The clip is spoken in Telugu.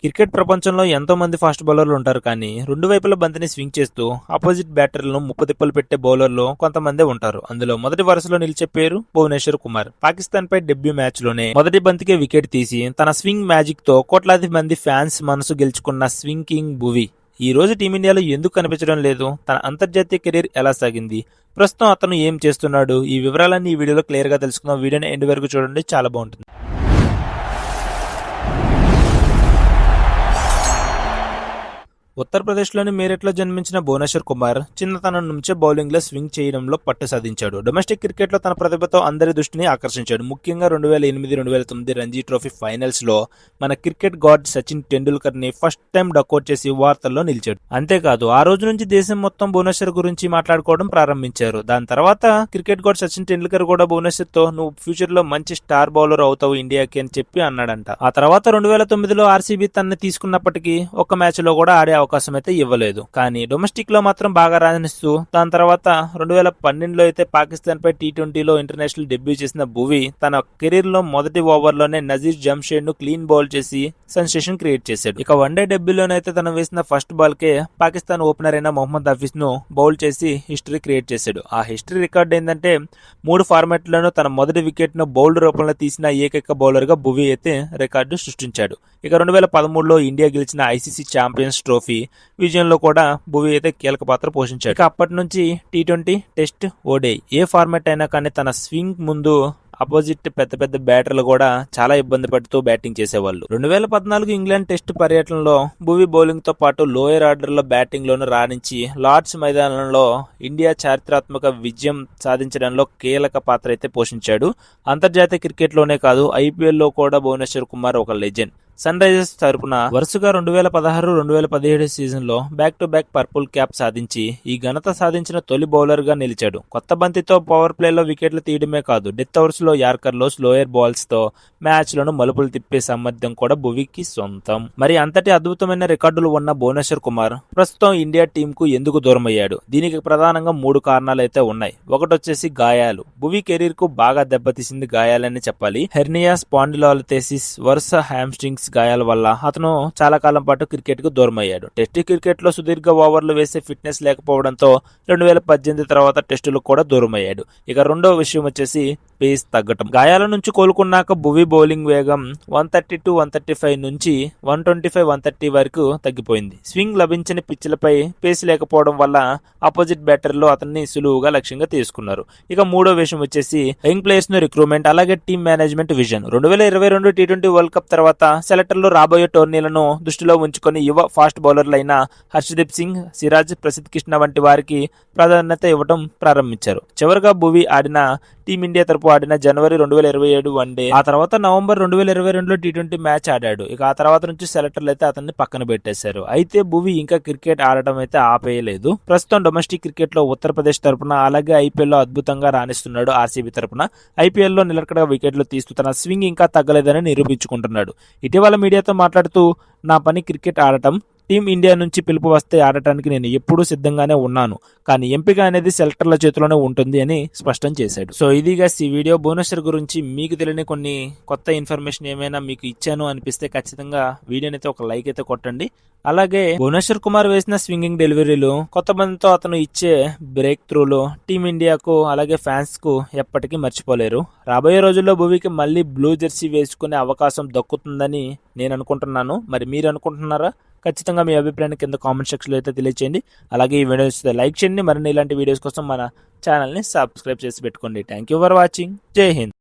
క్రికెట్ ప్రపంచంలో ఎంతో మంది ఫాస్ట్ బౌలర్లు ఉంటారు, కానీ రెండు వైపుల బంతిని స్వింగ్ చేస్తూ ఆపోజిట్ బ్యాటర్లను ముప్పుతిప్పలు పెట్టే బౌలర్లు కొంతమందే ఉంటారు. అందులో మొదటి వరుసలో నిలిచే పేరు భువనేశ్వర్ కుమార్. పాకిస్తాన్ పై డెబ్యూ మ్యాచ్ లోనే మొదటి బంతికే వికెట్ తీసి తన స్వింగ్ మ్యాజిక్ తో కోట్లాది మంది ఫ్యాన్స్ మనసు గెలుచుకున్న స్వింగ్ కింగ్ భువి ఈ రోజు టీమిండియాలో ఎందుకు కనిపించడం లేదు? తన అంతర్జాతీయ కెరీర్ ఎలా సాగింది? ప్రస్తుతం అతను ఏం చేస్తున్నాడు? ఈ వివరాలన్నీ ఈ వీడియోలో క్లియర్ గా తెలుసుకుందాం. వీడియోని ఎండ్ వరకు చూడండి, చాలా బాగుంటుంది. ఉత్తరప్రదేశ్లోని మీరట్లో జన్మించిన భువనేశ్వర్ కుమార్ చిన్నతనం నుంచే బౌలింగ్ లో స్వింగ్ చేయడంలో పట్టు సాధించాడు. డొమెస్టిక్ క్రికెట్ లో తన ప్రతిభతో అందరి దృష్టిని ఆకర్షించాడు. ముఖ్యంగా 2008-2009 రంజీ ట్రోఫీ ఫైనల్స్ లో మన క్రికెట్ గాడ్ సచిన్ టెండూల్కర్ ని ఫస్ట్ టైం డకౌట్ చేసి వార్తల్లో నిలిచాడు. అంతేకాదు ఆ రోజు నుంచి దేశం మొత్తం భువనేశ్వర్ గురించి మాట్లాడుకోవడం ప్రారంభించారు. దాని తర్వాత క్రికెట్ గాడ్ సచిన్ టెండూల్కర్ కూడా భువనేశ్వర్ తో నువ్వు ఫ్యూచర్ లో మంచి స్టార్ బౌలర్ అవుతావు ఇండియాకి అని చెప్పి అన్నాడంట. ఆ తర్వాత 2009లో ఆర్సీబీ తనని తీసుకున్నప్పటికీ ఒక్క మ్యాచ్ లో కూడా ఆడే అవకాశం అయితే ఇవ్వలేదు. కానీ డొమెస్టిక్ లో మాత్రం బాగా రాణిస్తూ దాని తర్వాత 2012లో అయితే పాకిస్తాన్ పై T20లో ఇంటర్నేషనల్ డెబ్యూ చేసిన భువి తన కెరీర్ లో మొదటి ఓవర్ లోనే నజీర్ జంషెడ్ ను క్లీన్ బౌల్ చేసి సెన్సేషన్ క్రియేట్ చేశాడు. ఇక వన్డే డెబ్యూలోనైతే తను వేసిన ఫస్ట్ బాల్ కే పాకిస్తాన్ ఓపెనర్ అయిన మొహమ్మద్ హఫీజ్ ను బౌల్ చేసి హిస్టరీ క్రియేట్ చేశాడు. ఆ హిస్టరీ రికార్డ్ ఏంటంటే 3 ఫార్మాట్లను తన మొదటి వికెట్ ను బౌల్డ్ రూపంలో తీసిన ఏకైక బౌలర్ గా భువి అయితే రికార్డు సృష్టించాడు. ఇక 2013లో ఇండియా గెలిచిన ఐసీసీ ఛాంపియన్స్ ట్రోఫీ విజయంలో కూడా భువి అయితే కీలక పాత్ర పోషించాడు. ఇక అప్పటి నుంచి T20, టెస్ట్, ఓడిఐ ఏ ఫార్మాట్ అయినా కానీ తన స్వింగ్ ముందు అపోజిట్ పెద్ద పెద్ద బ్యాటర్లు కూడా చాలా ఇబ్బంది పడుతూ బ్యాటింగ్ చేసేవాళ్ళు. 2014 ఇంగ్లాండ్ టెస్ట్ పర్యటనలో భువి బౌలింగ్ తో పాటు లోయర్ ఆర్డర్ లో బ్యాటింగ్ లోను రాణించి లార్డ్స్ మైదానంలో ఇండియా చారిత్రాత్మక విజయం సాధించడంలో కీలక పాత్ర అయితే పోషించాడు. అంతర్జాతీయ క్రికెట్ లోనే కాదు, ఐపీఎల్ లో కూడా భువనేశ్వర్ కుమార్ ఒక లెజెండ్. సన్ రైజర్స్ తరపున వరుసగా 2016-2017 సీజన్ లో back to back purple cap సాధించి ఈ ఘనత సాధించిన తొలి బౌలర్ గా నిలిచాడు. కొత్త బంతితో పవర్ ప్లేలో వికెట్లు తీయడమే కాదు, డెత్ ఓవర్స్ లో యార్కర్లో స్లోయర్ బాల్స్ తో మ్యాచ్ లను మలుపులు తిప్పే సామర్థ్యం కూడా భువికి సొంతం. మరి అంతటి అద్భుతమైన రికార్డులు ఉన్న భువనేశ్వర్ కుమార్ ప్రస్తుతం ఇండియా టీం కు ఎందుకు దూరం అయ్యాడు? దీనికి ప్రధానంగా 3 కారణాలు అయితే ఉన్నాయి. ఒకటొచ్చేసి గాయాలు. భువి కెరీర్ కు బాగా దెబ్బతీసింది గాయాలని చెప్పాలి. హెర్నియా స్పాండిలోలిథెసిస్, వరుస హ్యామ్స్ట్రింగ్స్ గాయాల వల్ల అతను చాలా కాలం పాటు క్రికెట్ కు దూరం అయ్యాడు. టెస్ట్ క్రికెట్ లో సుదీర్ఘ ఓవర్లు వేసే ఫిట్నెస్ లేకపోవడంతో 2018 తర్వాత టెస్టులకు కూడా దూరం అయ్యాడు. ఇక రెండో విషయం వచ్చేసి పేస్ తగ్గటం. గాయాల నుంచి కోలుకున్నాక భువి బౌలింగ్ వేగం 130-135 నుంచి 125-130 వరకు తగ్గిపోయింది. స్వింగ్ లభించని పిచ్లపై పేస్ లేకపోవడం వల్ల ఆపోజిట్ బ్యాటర్లు అతన్ని సులువుగా లక్ష్యంగా తీసుకున్నారు. ఇక మూడో విషయం వచ్చేసి యంగ్ ప్లేయర్స్ ను రిక్రూట్మెంట్, అలాగే team management vision. 2022 T20 world cup తర్వాత సెలెక్టర్లు రాబోయే టోర్నీలను దృష్టిలో ఉంచుకొని యువ ఫాస్ట్ బౌలర్లైన హర్షదీప్ సింగ్, సిరాజ్, ప్రసిద్ధ్ కృష్ణ వంటి వారికి ప్రాధాన్యత ఇవ్వడం ప్రారంభించారు. చివరిగా భువి ఆడిన టీమిండియా తరపు ఆడిన జనవరి 2027 వన్డే, ఆ తర్వాత నవంబర్ 2022లో T20 మ్యాచ్ ఆడాడు. ఇక ఆ తర్వాత నుంచి సెలెక్టర్లు అయితే అతన్ని పక్కన పెట్టేశారు. అయితే భువి ఇంకా క్రికెట్ ఆడటం అయితే ఆపేయలేదు. ప్రస్తుతం డొమెస్టిక్ క్రికెట్ లో ఉత్తరప్రదేశ్ తరపున, అలాగే ఐపీఎల్ లో అద్భుతంగా రాణిస్తున్నాడు. ఆర్సీబీ తరపున ఐపీఎల్ లో నిలకడగా వికెట్లు తీస్తూ తన స్వింగ్ ఇంకా తగ్గలేదని నిరూపించుకుంటున్నాడు. ఇటీవల మీడియాతో మాట్లాడుతూ నా పని క్రికెట్ ఆడటం, టీం ఇండియా నుంచి పిలుపు వస్తే ఆడటానికి నేను ఎప్పుడూ సిద్ధంగానే ఉన్నాను, కానీ ఎంపిక అనేది సెలెక్టర్ల చేతిలోనే ఉంటుంది అని స్పష్టం చేశాడు. సో ఇది గైస్ ఈ వీడియో. భువనేశ్వర్ గురించి మీకు తెలియని కొన్ని కొత్త ఇన్ఫర్మేషన్ ఏమైనా మీకు ఇచ్చాను అనిపిస్తే ఖచ్చితంగా వీడియోని అయితే ఒక లైక్ అయితే కొట్టండి. అలాగే భువనేశ్వర్ కుమార్ వేసిన స్వింగింగ్ డెలివరీలు, కొత్త మందితో అతను ఇచ్చే బ్రేక్ త్రూలు టీమిండియాకు అలాగే ఫ్యాన్స్ కు ఎప్పటికీ మర్చిపోలేరు. రాబోయే రోజుల్లో భువికి మళ్ళీ బ్లూ జెర్సీ వేసుకునే అవకాశం దక్కుతుందని నేను అనుకుంటున్నాను. మరి మీరు అనుకుంటున్నారా? ఖచ్చితంగా మీ అభిప్రాయాన్ని కింద కామెంట్ సెక్షన్లో అయితే తెలియచేయండి. అలాగే ఈ వీడియోస్ లైక్ చేయండి. మరిన్ని ఇలాంటి వీడియోస్ కోసం మన ఛానల్ని సబ్స్క్రైబ్ చేసి పెట్టుకోండి. Thank you for watching. జై హింద్.